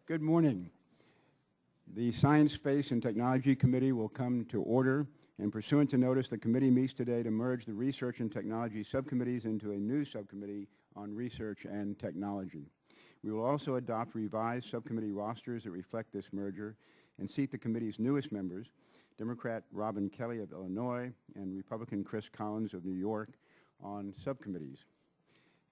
Good morning. The Science, Space, and Technology Committee will come to order, and pursuant to notice, the committee meets today to merge the Research and Technology subcommittees into a new subcommittee on research and technology. We will also adopt revised subcommittee rosters that reflect this merger and seat the committee's newest members, Democrat Robin Kelly of Illinois and Republican Chris Collins of New York, on subcommittees.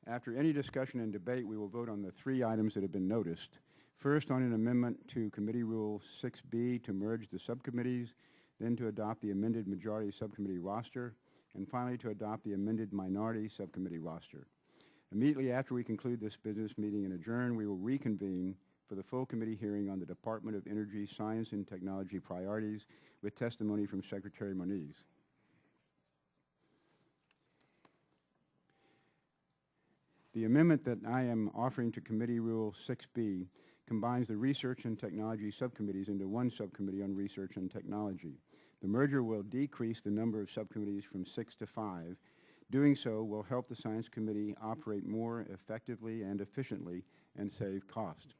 After any discussion and debate, we will vote on the three items that have been noticed. First, on an amendment to Committee Rule 6B to merge the subcommittees, then to adopt the amended majority subcommittee roster, and finally to adopt the amended minority subcommittee roster. Immediately after we conclude this business meeting and adjourn, we will reconvene for the full committee hearing on the Department of Energy, Science, and Technology priorities with testimony from Secretary Moniz. The amendment that I am offering to Committee Rule 6B combines the Research and Technology subcommittees into one subcommittee on research and technology. The merger will decrease the number of subcommittees from 6 to 5. Doing so will help the Science Committee operate more effectively and efficiently and save cost.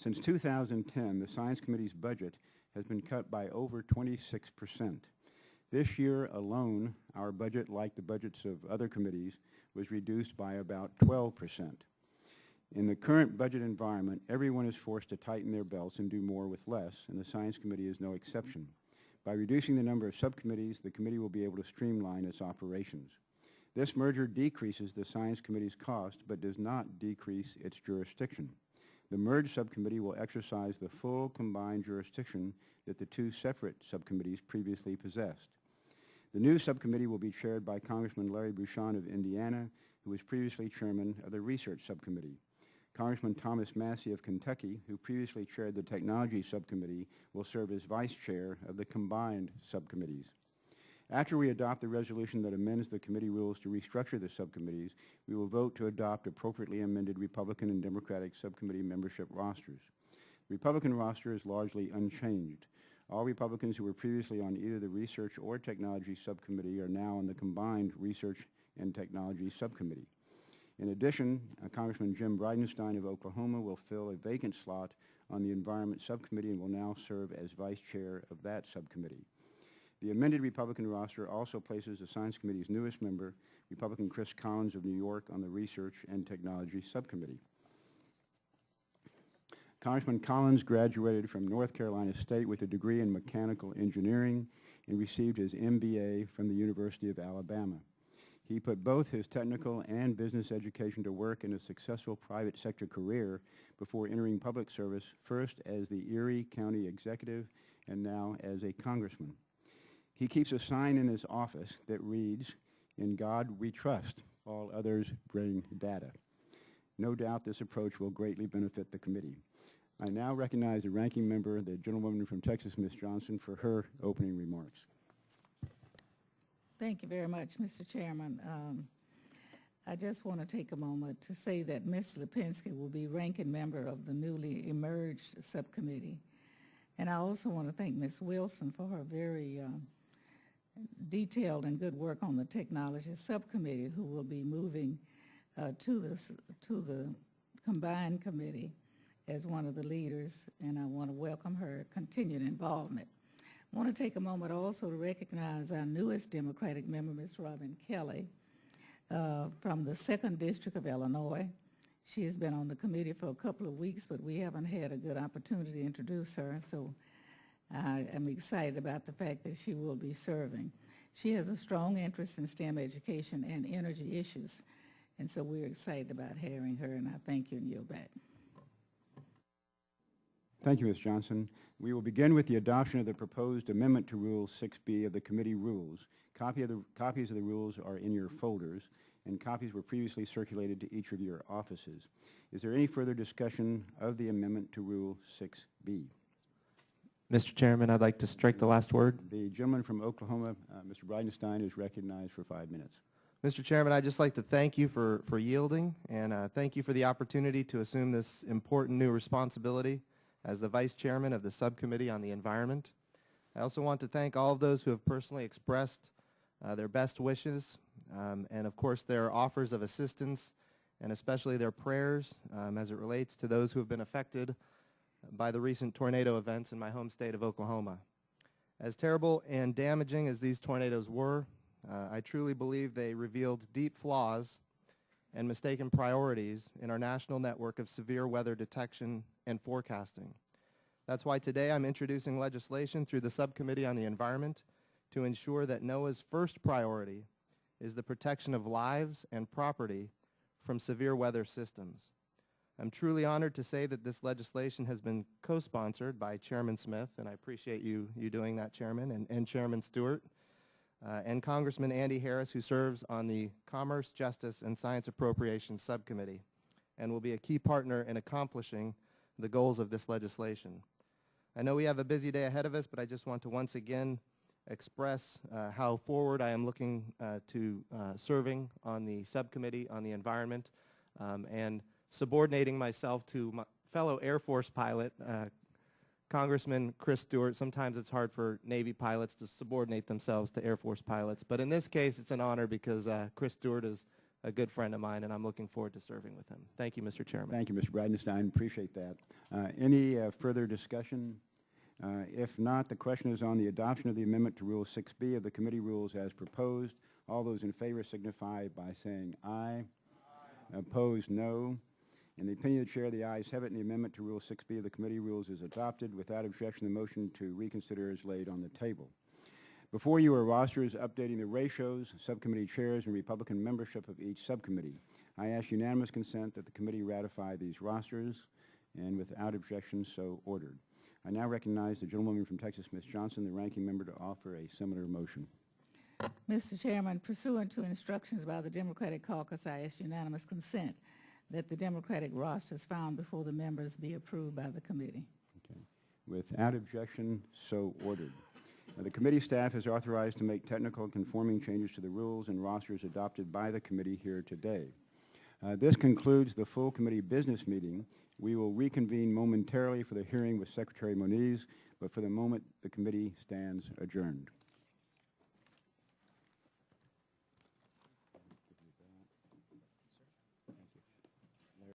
Since 2010, the Science Committee's budget has been cut by over 26%. This year alone, our budget, like the budgets of other committees, was reduced by about 12%. In the current budget environment, everyone is forced to tighten their belts and do more with less, and the Science Committee is no exception. By reducing the number of subcommittees, the committee will be able to streamline its operations. This merger decreases the Science Committee's cost, but does not decrease its jurisdiction. The merged subcommittee will exercise the full combined jurisdiction that the two separate subcommittees previously possessed. The new subcommittee will be chaired by Congressman Larry Bucshon of Indiana, who was previously chairman of the Research Subcommittee. Congressman Thomas Massey of Kentucky, who previously chaired the Technology Subcommittee, will serve as vice chair of the combined subcommittees. After we adopt the resolution that amends the committee rules to restructure the subcommittees, we will vote to adopt appropriately amended Republican and Democratic subcommittee membership rosters. The Republican roster is largely unchanged. All Republicans who were previously on either the Research or Technology Subcommittee are now on the combined Research and Technology Subcommittee. In addition, Congressman Jim Bridenstine of Oklahoma will fill a vacant slot on the Environment Subcommittee and will now serve as vice chair of that subcommittee. The amended Republican roster also places the Science Committee's newest member, Republican Chris Collins of New York, on the Research and Technology Subcommittee. Congressman Collins graduated from North Carolina State with a degree in mechanical engineering and received his MBA from the University of Alabama. He put both his technical and business education to work in a successful private sector career before entering public service, first as the Erie County Executive and now as a congressman. He keeps a sign in his office that reads, "In God we trust, all others bring data." No doubt this approach will greatly benefit the committee. I now recognize the ranking member, the gentlewoman from Texas, Ms. Johnson, for her opening remarks. Thank you very much, Mr. Chairman. I just want to take a moment to say that Ms. Lipinski will be ranking member of the newly emerged subcommittee. And I also want to thank Ms. Wilson for her very detailed and good work on the technology subcommittee, who will be moving to the combined committee as one of the leaders, and I want to welcome her continued involvement. I want to take a moment also to recognize our newest Democratic member, Ms. Robin Kelly, from the 2nd District of Illinois. She has been on the committee for a couple of weeks, but we haven't had a good opportunity to introduce her, so I am excited about the fact that she will be serving. She has a strong interest in STEM education and energy issues, and so we're excited about having her, and I thank you and yield back. Thank you, Ms. Johnson. We will begin with the adoption of the proposed amendment to Rule 6B of the committee rules. Copies of the rules are in your folders, and copies were previously circulated to each of your offices. Is there any further discussion of the amendment to Rule 6B? Mr. Chairman, I'd like to strike the last word. The gentleman from Oklahoma, Mr. Bridenstine, is recognized for 5 minutes. Mr. Chairman, I'd just like to thank you for yielding, and thank you for the opportunity to assume this important new responsibility as the Vice Chairman of the Subcommittee on the Environment. I also want to thank all of those who have personally expressed their best wishes and, of course, their offers of assistance and especially their prayers as it relates to those who have been affected by the recent tornado events in my home state of Oklahoma. As terrible and damaging as these tornadoes were, I truly believe they revealed deep flaws and mistaken priorities in our national network of severe weather detection and forecasting. That's why today I'm introducing legislation through the Subcommittee on the Environment to ensure that NOAA's first priority is the protection of lives and property from severe weather systems. I'm truly honored to say that this legislation has been co-sponsored by Chairman Smith, and I appreciate you doing that, Chairman, and Chairman Stewart, and Congressman Andy Harris, who serves on the Commerce, Justice, and Science Appropriations Subcommittee, and will be a key partner in accomplishing the goals of this legislation. I know we have a busy day ahead of us, but I just want to once again express how forward I am looking to serving on the Subcommittee on the Environment and subordinating myself to my fellow Air Force pilot, Congressman Chris Stewart. Sometimes it's hard for Navy pilots to subordinate themselves to Air Force pilots, but in this case it's an honor because Chris Stewart is a good friend of mine and I'm looking forward to serving with him. Thank you, Mr. Chairman. Thank you, Mr. Bridenstine. Appreciate that. Any further discussion? If not, the question is on the adoption of the amendment to Rule 6B of the committee rules as proposed. All those in favor signify by saying aye. Opposed, no. In the opinion of the chair, the ayes have it, and the amendment to Rule 6B of the committee rules is adopted. Without objection, the motion to reconsider is laid on the table. Before you are rosters updating the ratios, subcommittee chairs, and Republican membership of each subcommittee. I ask unanimous consent that the committee ratify these rosters, and without objection, so ordered. I now recognize the gentlewoman from Texas, Ms. Johnson, the ranking member, to offer a similar motion. Mr. Chairman, pursuant to instructions by the Democratic Caucus, I ask unanimous consent that the Democratic rosters found before the members be approved by the committee. Okay. Without objection, so ordered. The committee staff is authorized to make technical conforming changes to the rules and rosters adopted by the committee here today. This concludes the full committee business meeting. We will reconvene momentarily for the hearing with Secretary Moniz, but for the moment, the committee stands adjourned.